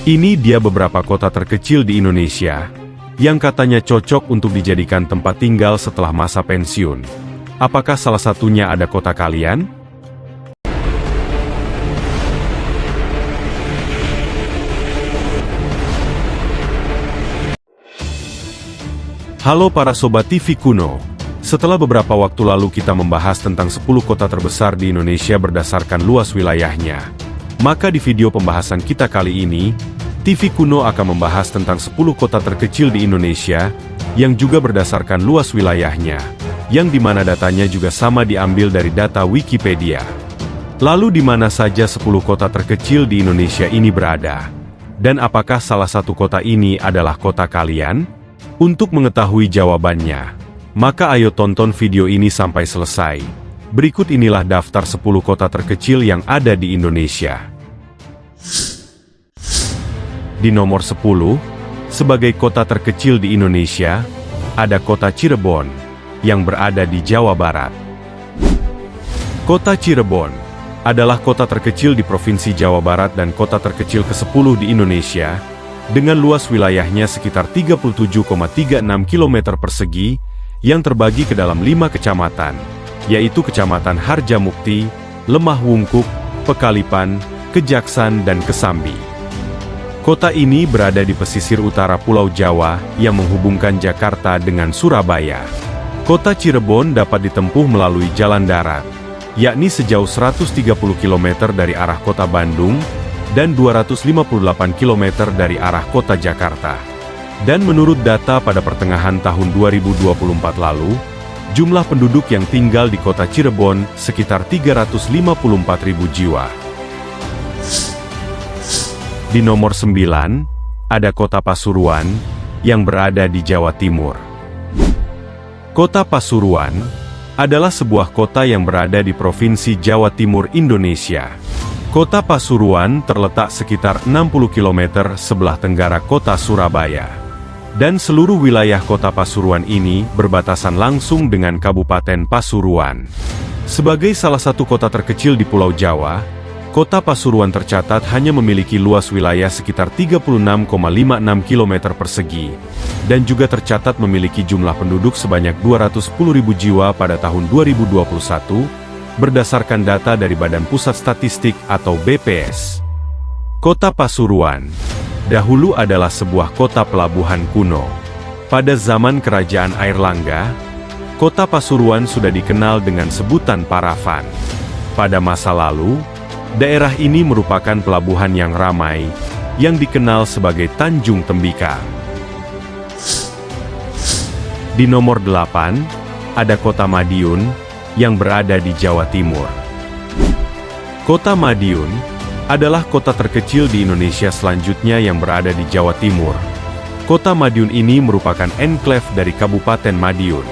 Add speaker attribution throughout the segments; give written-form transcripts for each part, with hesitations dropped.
Speaker 1: Ini dia beberapa kota terkecil di Indonesia, yang katanya cocok untuk dijadikan tempat tinggal setelah masa pensiun. Apakah salah satunya ada kota kalian? Halo para Sobat TV Kuno. Setelah beberapa waktu lalu kita membahas tentang 10 kota terbesar di Indonesia berdasarkan luas wilayahnya. Maka di video pembahasan kita kali ini, TV Kuno akan membahas tentang 10 kota terkecil di Indonesia, yang juga berdasarkan luas wilayahnya, yang dimana datanya juga sama diambil dari data Wikipedia. Lalu di mana saja 10 kota terkecil di Indonesia ini berada? Dan apakah salah satu kota ini adalah kota kalian? Untuk mengetahui jawabannya, maka ayo tonton video ini sampai selesai. Berikut inilah daftar 10 kota terkecil yang ada di Indonesia. Di nomor 10, sebagai kota terkecil di Indonesia, ada kota Cirebon, yang berada di Jawa Barat. Kota Cirebon adalah kota terkecil di Provinsi Jawa Barat dan kota terkecil ke-10 di Indonesia, dengan luas wilayahnya sekitar 37,36 km persegi, yang terbagi ke dalam 5 kecamatan, yaitu Kecamatan Harjamukti, Lemah Wungkuk, Pekalipan, Kejaksan, dan Kesambi. Kota ini berada di pesisir utara Pulau Jawa yang menghubungkan Jakarta dengan Surabaya. Kota Cirebon dapat ditempuh melalui jalan darat, yakni sejauh 130 km dari arah kota Bandung dan 258 km dari arah kota Jakarta. Dan menurut data pada pertengahan tahun 2024 lalu, jumlah penduduk yang tinggal di kota Cirebon sekitar 354.000 jiwa. Di nomor 9, ada kota Pasuruan, yang berada di Jawa Timur. Kota Pasuruan adalah sebuah kota yang berada di Provinsi Jawa Timur, Indonesia. Kota Pasuruan terletak sekitar 60 km sebelah tenggara kota Surabaya. Dan seluruh wilayah kota Pasuruan ini berbatasan langsung dengan Kabupaten Pasuruan. Sebagai salah satu kota terkecil di Pulau Jawa, Kota Pasuruan tercatat hanya memiliki luas wilayah sekitar 36,56 km persegi, dan juga tercatat memiliki jumlah penduduk sebanyak 210.000 jiwa pada tahun 2021, berdasarkan data dari Badan Pusat Statistik atau BPS. Kota Pasuruan dahulu adalah sebuah kota pelabuhan kuno. Pada zaman Kerajaan Airlangga, Kota Pasuruan sudah dikenal dengan sebutan Paravan. Pada masa lalu, daerah ini merupakan pelabuhan yang ramai, yang dikenal sebagai Tanjung Tembika. Di nomor 8, ada kota Madiun, yang berada di Jawa Timur. Kota Madiun adalah kota terkecil di Indonesia selanjutnya yang berada di Jawa Timur. Kota Madiun ini merupakan enklave dari Kabupaten Madiun.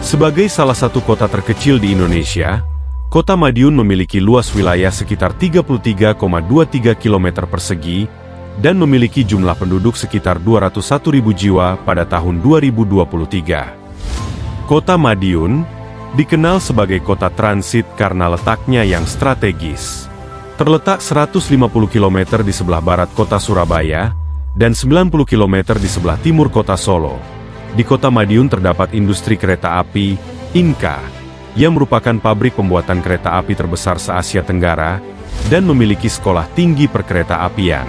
Speaker 1: Sebagai salah satu kota terkecil di Indonesia, Kota Madiun memiliki luas wilayah sekitar 33,23 km persegi, dan memiliki jumlah penduduk sekitar 201.000 jiwa pada tahun 2023. Kota Madiun dikenal sebagai kota transit karena letaknya yang strategis. Terletak 150 km di sebelah barat kota Surabaya, dan 90 km di sebelah timur kota Solo. Di Kota Madiun terdapat industri kereta api, Inka, yang merupakan pabrik pembuatan kereta api terbesar se-Asia Tenggara, dan memiliki sekolah tinggi perkereta apian.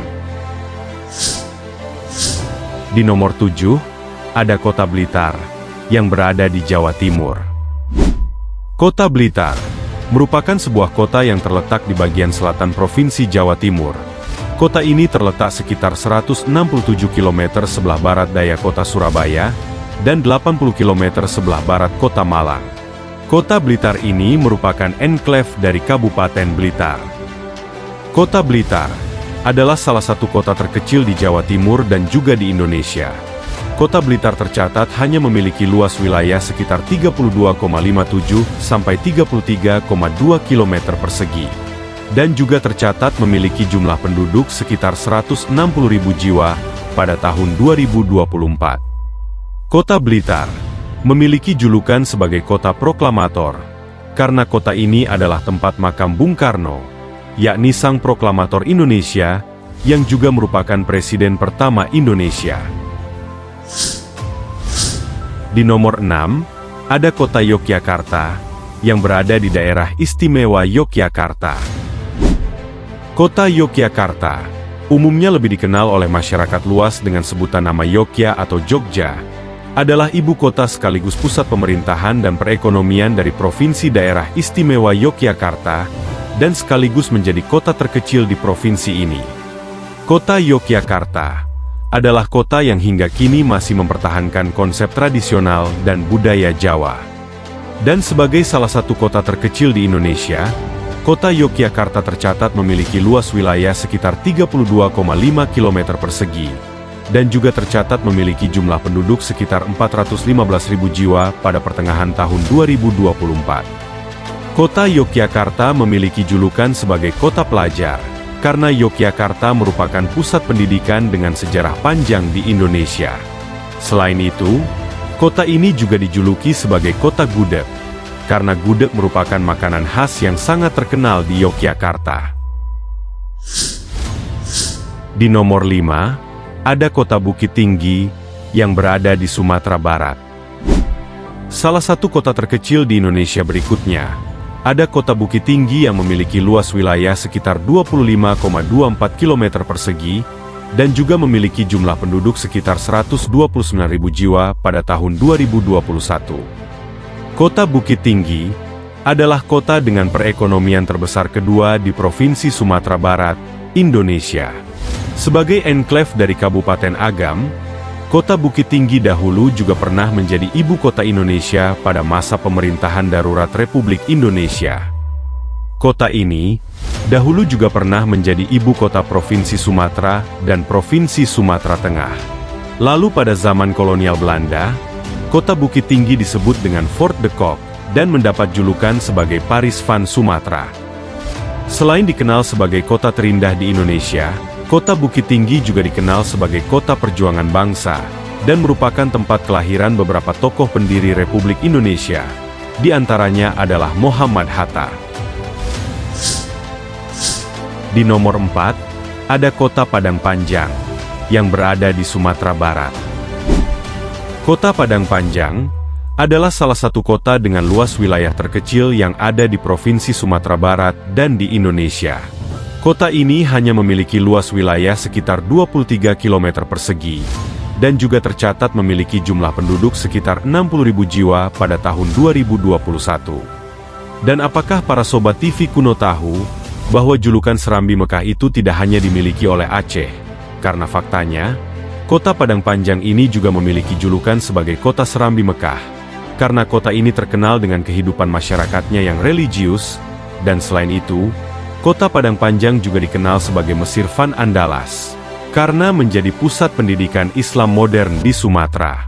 Speaker 1: Di nomor 7, ada Kota Blitar, yang berada di Jawa Timur. Kota Blitar merupakan sebuah kota yang terletak di bagian selatan Provinsi Jawa Timur. Kota ini terletak sekitar 167 km sebelah barat daya kota Surabaya, dan 80 km sebelah barat kota Malang. Kota Blitar ini merupakan enklave dari Kabupaten Blitar. Kota Blitar adalah salah satu kota terkecil di Jawa Timur dan juga di Indonesia. Kota Blitar tercatat hanya memiliki luas wilayah sekitar 32,57 sampai 33,2 km persegi, dan juga tercatat memiliki jumlah penduduk sekitar 160.000 jiwa pada tahun 2024. Kota Blitar memiliki julukan sebagai kota proklamator, karena kota ini adalah tempat makam Bung Karno, yakni sang proklamator Indonesia, yang juga merupakan presiden pertama Indonesia. Di nomor 6, ada kota Yogyakarta, yang berada di daerah istimewa Yogyakarta. Kota Yogyakarta umumnya lebih dikenal oleh masyarakat luas dengan sebutan nama Yogya atau Jogja, adalah ibu kota sekaligus pusat pemerintahan dan perekonomian dari Provinsi Daerah Istimewa Yogyakarta, dan sekaligus menjadi kota terkecil di provinsi ini. Kota Yogyakarta adalah kota yang hingga kini masih mempertahankan konsep tradisional dan budaya Jawa. Dan sebagai salah satu kota terkecil di Indonesia, kota Yogyakarta tercatat memiliki luas wilayah sekitar 32,5 km persegi, dan juga tercatat memiliki jumlah penduduk sekitar 415.000 jiwa pada pertengahan tahun 2024. Kota Yogyakarta memiliki julukan sebagai kota pelajar, karena Yogyakarta merupakan pusat pendidikan dengan sejarah panjang di Indonesia. Selain itu, kota ini juga dijuluki sebagai kota gudeg, karena gudeg merupakan makanan khas yang sangat terkenal di Yogyakarta. Di nomor 5, ada kota Bukit Tinggi, yang berada di Sumatera Barat. Salah satu kota terkecil di Indonesia berikutnya, ada kota Bukit Tinggi yang memiliki luas wilayah sekitar 25,24 km persegi, dan juga memiliki jumlah penduduk sekitar 129.000 jiwa pada tahun 2021. Kota Bukit Tinggi adalah kota dengan perekonomian terbesar kedua di Provinsi Sumatera Barat, Indonesia. Sebagai enklave dari Kabupaten Agam, kota Bukit Tinggi dahulu juga pernah menjadi ibu kota Indonesia pada masa pemerintahan darurat Republik Indonesia. Kota ini dahulu juga pernah menjadi ibu kota Provinsi Sumatera dan Provinsi Sumatera Tengah. Lalu pada zaman kolonial Belanda, kota Bukit Tinggi disebut dengan Fort de Kock dan mendapat julukan sebagai Paris van Sumatera. Selain dikenal sebagai kota terindah di Indonesia, kota Bukit Tinggi juga dikenal sebagai kota perjuangan bangsa dan merupakan tempat kelahiran beberapa tokoh pendiri Republik Indonesia. Di antaranya adalah Muhammad Hatta. Di nomor 4, ada kota Padang Panjang, yang berada di Sumatera Barat. Kota Padang Panjang adalah salah satu kota dengan luas wilayah terkecil yang ada di Provinsi Sumatera Barat dan di Indonesia. Kota ini hanya memiliki luas wilayah sekitar 23 km persegi, dan juga tercatat memiliki jumlah penduduk sekitar 60.000 jiwa pada tahun 2021. Dan apakah para sobat TV kuno tahu bahwa julukan Serambi Mekah itu tidak hanya dimiliki oleh Aceh? Karena faktanya, kota Padang Panjang ini juga memiliki julukan sebagai kota Serambi Mekah, karena kota ini terkenal dengan kehidupan masyarakatnya yang religius, dan selain itu, kota Padang Panjang juga dikenal sebagai Mesir Van Andalas, karena menjadi pusat pendidikan Islam modern di Sumatera.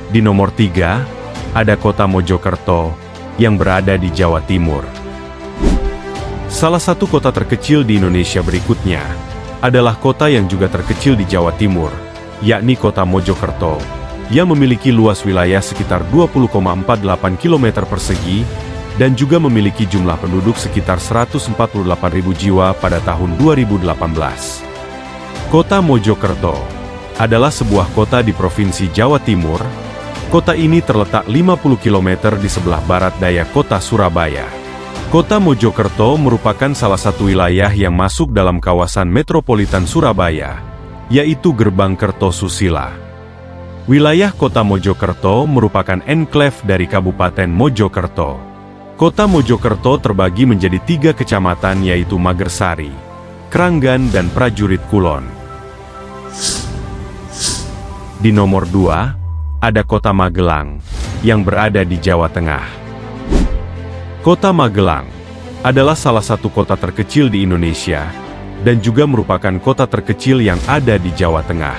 Speaker 1: Di nomor 3, ada kota Mojokerto, yang berada di Jawa Timur. Salah satu kota terkecil di Indonesia berikutnya, adalah kota yang juga terkecil di Jawa Timur, yakni kota Mojokerto, yang memiliki luas wilayah sekitar 20,48 km persegi, dan juga memiliki jumlah penduduk sekitar 148.000 jiwa pada tahun 2018. Kota Mojokerto adalah sebuah kota di Provinsi Jawa Timur. Kota ini terletak 50 km di sebelah barat daya kota Surabaya. Kota Mojokerto merupakan salah satu wilayah yang masuk dalam kawasan metropolitan Surabaya, yaitu Gerbang Kertosusila. Wilayah kota Mojokerto merupakan enklave dari Kabupaten Mojokerto. Kota Mojokerto terbagi menjadi 3 kecamatan yaitu Magersari, Kranggan dan Prajurit Kulon. Di nomor 2, ada kota Magelang, yang berada di Jawa Tengah. Kota Magelang adalah salah satu kota terkecil di Indonesia, dan juga merupakan kota terkecil yang ada di Jawa Tengah.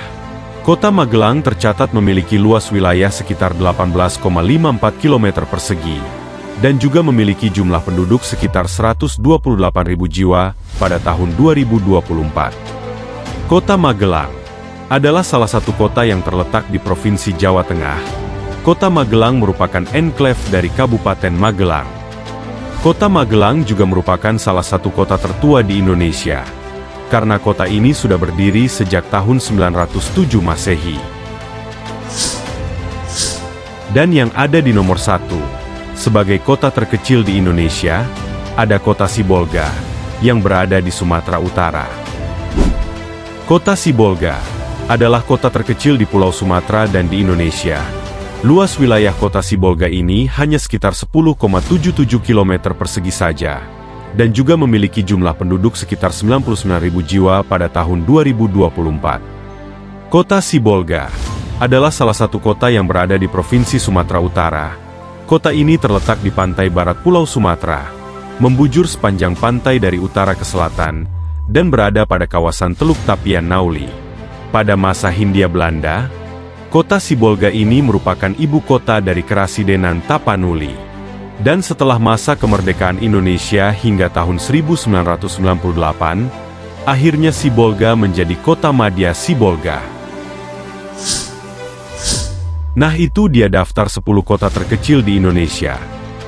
Speaker 1: Kota Magelang tercatat memiliki luas wilayah sekitar 18,54 km persegi, dan juga memiliki jumlah penduduk sekitar 128.000 jiwa pada tahun 2024. Kota Magelang adalah salah satu kota yang terletak di Provinsi Jawa Tengah. Kota Magelang merupakan enklave dari Kabupaten Magelang. Kota Magelang juga merupakan salah satu kota tertua di Indonesia, karena kota ini sudah berdiri sejak tahun 907 Masehi. Dan yang ada di nomor 1, sebagai kota terkecil di Indonesia, ada kota Sibolga, yang berada di Sumatera Utara. Kota Sibolga adalah kota terkecil di Pulau Sumatera dan di Indonesia. Luas wilayah kota Sibolga ini hanya sekitar 10,77 km persegi saja, dan juga memiliki jumlah penduduk sekitar 99.000 jiwa pada tahun 2024. Kota Sibolga adalah salah satu kota yang berada di Provinsi Sumatera Utara. Kota ini terletak di pantai barat Pulau Sumatera, membujur sepanjang pantai dari utara ke selatan, dan berada pada kawasan Teluk Tapian Nauli. Pada masa Hindia Belanda, kota Sibolga ini merupakan ibu kota dari Kerasidenan Tapanuli. Dan setelah masa kemerdekaan Indonesia hingga tahun 1998, akhirnya Sibolga menjadi kota madya Sibolga. Nah, itu dia daftar 10 kota terkecil di Indonesia.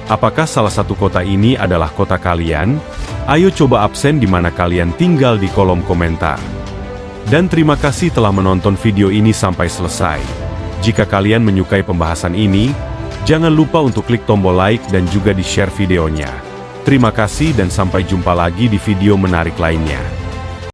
Speaker 1: Apakah salah satu kota ini adalah kota kalian? Ayo coba absen di mana kalian tinggal di kolom komentar. Dan terima kasih telah menonton video ini sampai selesai. Jika kalian menyukai pembahasan ini, jangan lupa untuk klik tombol like dan juga di-share videonya. Terima kasih dan sampai jumpa lagi di video menarik lainnya.